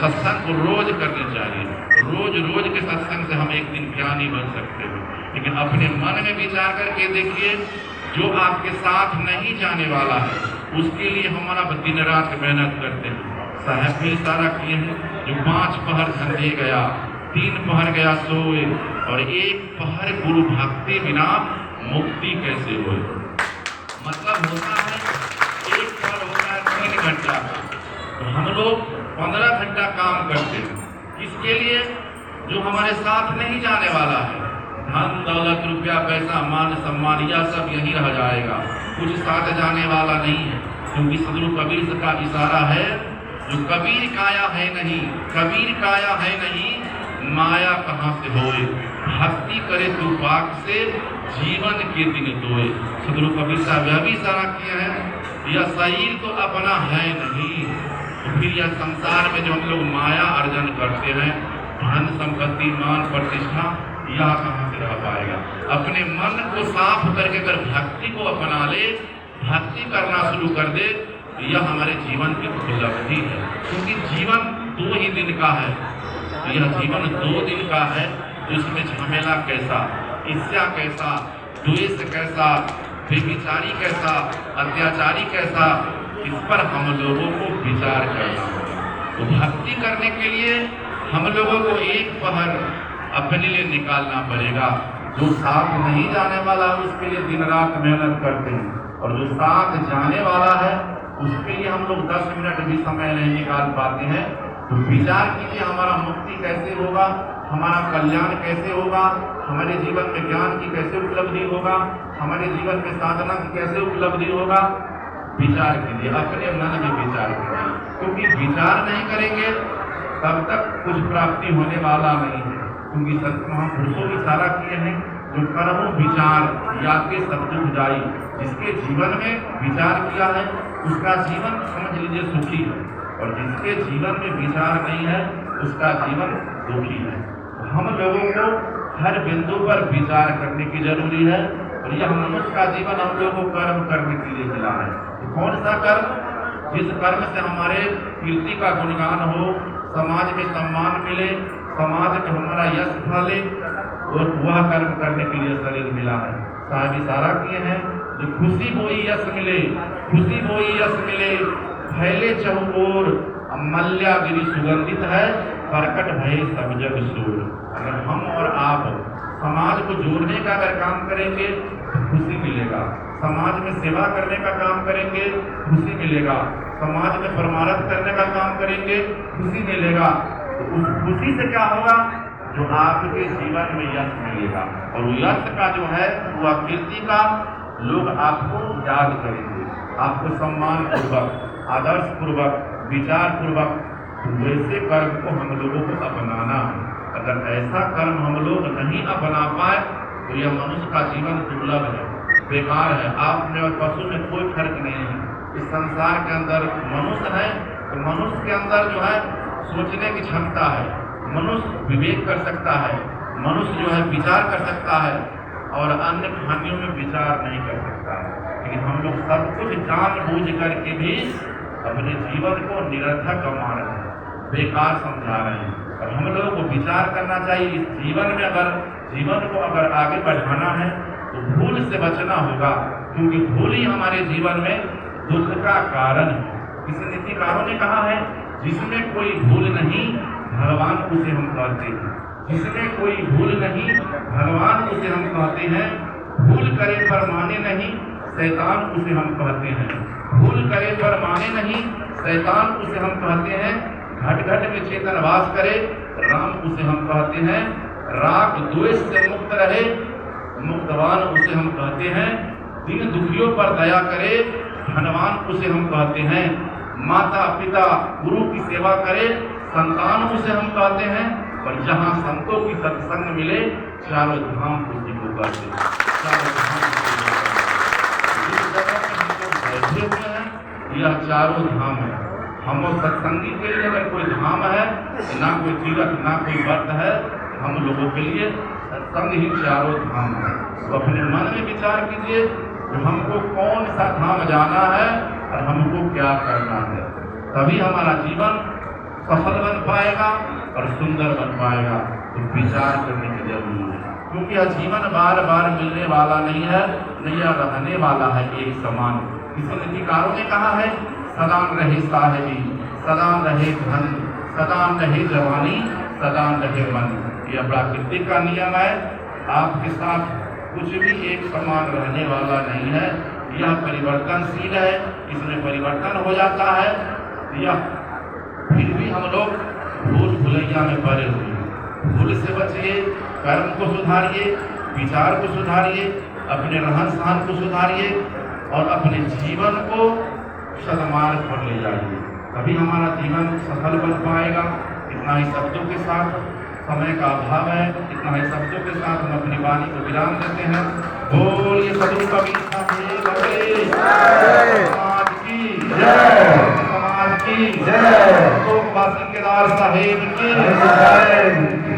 सत्संग को रोज करनी चाहिए। रोज रोज के सत्संग से हम एक दिन ज्ञानी बन सकते हैं। लेकिन अपने मन में विचार करके देखिए, जो आपके साथ नहीं जाने वाला है उसके लिए हमारा दिन रात मेहनत करते हैं। साहब भी इशारा किए हैं, जो 5 पहर धंधे गया, 3 पहर गया सोए, और 1 पहर गुरु भक्ति बिना मुक्ति कैसे होए। मतलब होता है 1 पहर होता है 3 घंटा का, तो हम लोग 15 घंटा काम करते हैं। किसके लिए? जो हमारे साथ नहीं जाने वाला है। धन दौलत रुपया पैसा मान सम्मान यह सब यही रह जाएगा, कुछ साथ जाने वाला नहीं है। क्योंकि सदगुरु कबीर का इशारा है, जो कबीर काया है नहीं, कबीर काया है नहीं, माया कहाँ से होए, भक्ति करे तू पाक से, जीवन के दिन दोए। सदगुरु कबीर साहब यह भी इशारा किए हैं, यह शरीर तो अपना है नहीं, तो फिर यह संसार में जो हम लोग माया अर्जन करते हैं, धन संपत्ति मान प्रतिष्ठा, यह कहाँ से रह पाएगा। अपने मन को साफ करके अगर भक्ति को अपना ले, भक्ति करना शुरू कर दे, तो यह हमारे जीवन की उपलब्धि है। क्योंकि जीवन 2 ही दिन का है, तो यह जीवन 2 दिन का है, तो इसमें झमेला कैसा, ईर्ष्या कैसा, द्वेष कैसा, बेविचारी कैसा, अत्याचारी कैसा, इस पर हम लोगों को विचार करना होगा। तो भक्ति करने के लिए हम लोगों को 1 पहर अपने लिए निकालना पड़ेगा। जो साथ नहीं जाने वाला है उसके लिए दिन रात मेहनत करते हैं, और जो साथ जाने वाला है उसके लिए हम लोग 10 मिनट भी समय नहीं निकाल पाते हैं। तो विचार कीजिए, हमारा मुक्ति कैसे होगा, हमारा कल्याण कैसे होगा, हमारे जीवन में ज्ञान की कैसे उपलब्धि होगा, हमारे जीवन में साधना की कैसे उपलब्धि होगा। विचार कीजिए, अपने मन में विचार कीजिए, क्योंकि विचार नहीं करेंगे तब तक कुछ प्राप्ति होने वाला नहीं है। क्योंकि सत्य महापुरुषों की इशारा किए हैं, जो कर्मों विचार या के सब दुख जाई, जिसके जीवन में विचार किया है उसका जीवन समझ लीजिए सुखी है, और जिसके जीवन में विचार नहीं है उसका जीवन दुखी है। तो हम लोगों को हर बिंदु पर विचार करने की जरूरी है, और यह मनुष्य का जीवन हम लोगों को कर्म करने के लिए मिला है। तो कौन सा कर्म? जिस कर्म से हमारे कीर्ति का गुणगान हो, समाज में सम्मान मिले, समाज में हमारा यश फले, और वह कर्म करने के लिए शरीर मिला है। साहब इशारा किए हैं, जो खुशी बोई यश मिले, खुशी बोई यश मिले, फैले चहुओर, मल्यागिरी सुगंधित है, प्रकट भय सब जग सूर। अगर हम और आप समाज को जोड़ने का अगर काम करेंगे तो खुशी मिलेगा, समाज में सेवा करने का काम करेंगे खुशी मिलेगा, समाज में परमारथ करने का काम करेंगे खुशी मिलेगा। तो उस खुशी से क्या होगा? जो आपके जीवन में यश मिलेगा, और वो यश का जो है वह कीर्ति का लोग आपको याद करेंगे, आपको सम्मान पूर्वक, आदर्श पूर्वक, विचार पूर्वक। वैसे कर्म को हम लोगों को अपनाना है। अगर ऐसा कर्म हम लोग नहीं अपना पाए तो यह मनुष्य का जीवन दुर्लभ है, बेकार है। आप में और पशु में कोई फर्क नहीं है। इस संसार के अंदर मनुष्य है, तो मनुष्य के अंदर जो है सोचने की क्षमता है, मनुष्य विवेक कर सकता है, मनुष्य जो है विचार कर सकता है, और अन्य कहानियों में विचार नहीं कर सकता है। लेकिन हम लोग सब कुछ जानबूझ करके भी अपने जीवन को निरर्थक मान रहे हैं, बेकार समझा रहे हैं। और हम लोगों को विचार करना चाहिए, इस जीवन में अगर जीवन को अगर आगे बढ़ाना है तो भूल से बचना होगा, क्योंकि भूल ही हमारे जीवन में दुख का कारण है। किसी नीतिकारों ने कहा है, जिसमें कोई भूल नहीं भगवान उसे हम कहते हैं, जिसमें कोई भूल नहीं भगवान उसे हम कहते हैं, भूल करे पर माने नहीं शैतान उसे हम कहते हैं, भूल करे पर माने नहीं शैतान उसे हम कहते हैं, घट घट में चेतन वास करे राम उसे हम कहते हैं, राग द्वेष से मुक्त रहे मुक्तवान उसे हम कहते हैं, दीन दुखियों पर दया करे धनवान उसे हम कहते हैं, माता पिता गुरु की सेवा करे संतान उसे हम कहते हैं, और जहाँ संतों की सत्संग मिले चारों धाम उसी को कहते हैं। चारों धाम जिस जगह पे हम लोग बैठे हुए हैं यह चारों धाम है। हम लोग सत्संगी के लिए अगर कोई धाम है, ना कोई तीर्थ ना कोई व्रत है, हम लोगों के लिए सत्संग ही चारों धाम है। तो अपने मन में विचार कीजिए कि हमको कौन सा धाम जाना है और हमको क्या करना है, तभी हमारा जीवन सफल बन पाएगा और सुंदर बन पाएगा। तो विचार करने की जरूरत है, क्योंकि यह जीवन बार बार मिलने वाला नहीं है, नहीं यह रहने वाला है एक समान। किसी नीतिकारों ने कहा है, सदान रहे साहिबी, सदान रहे धन, सदान रहे जवानी, सदान रहे मन। यह प्राकृतिक का नियम है, आपके साथ कुछ भी एक समान रहने वाला नहीं है। यह परिवर्तनशील है, इसमें परिवर्तन हो जाता है। यह फिर भी हम लोग भूल भुलैया में पड़े हुए हैं। भूल से बचिए, कर्म को सुधारिए, विचार को सुधारिए, अपने रहन सहन को सुधारिए और अपने जीवन को सन्मार्ग पर ले जाइए, तभी हमारा जीवन सफल बन पाएगा। इतना ही शब्दों के साथ, समय का अभाव है, इतना ही शब्दों के साथ हम अपनी वाणी को विराम देते हैं। बोलिए सदगुरु कबीर समाज की जय, समाज की जय, तो केदार साहेब की जय।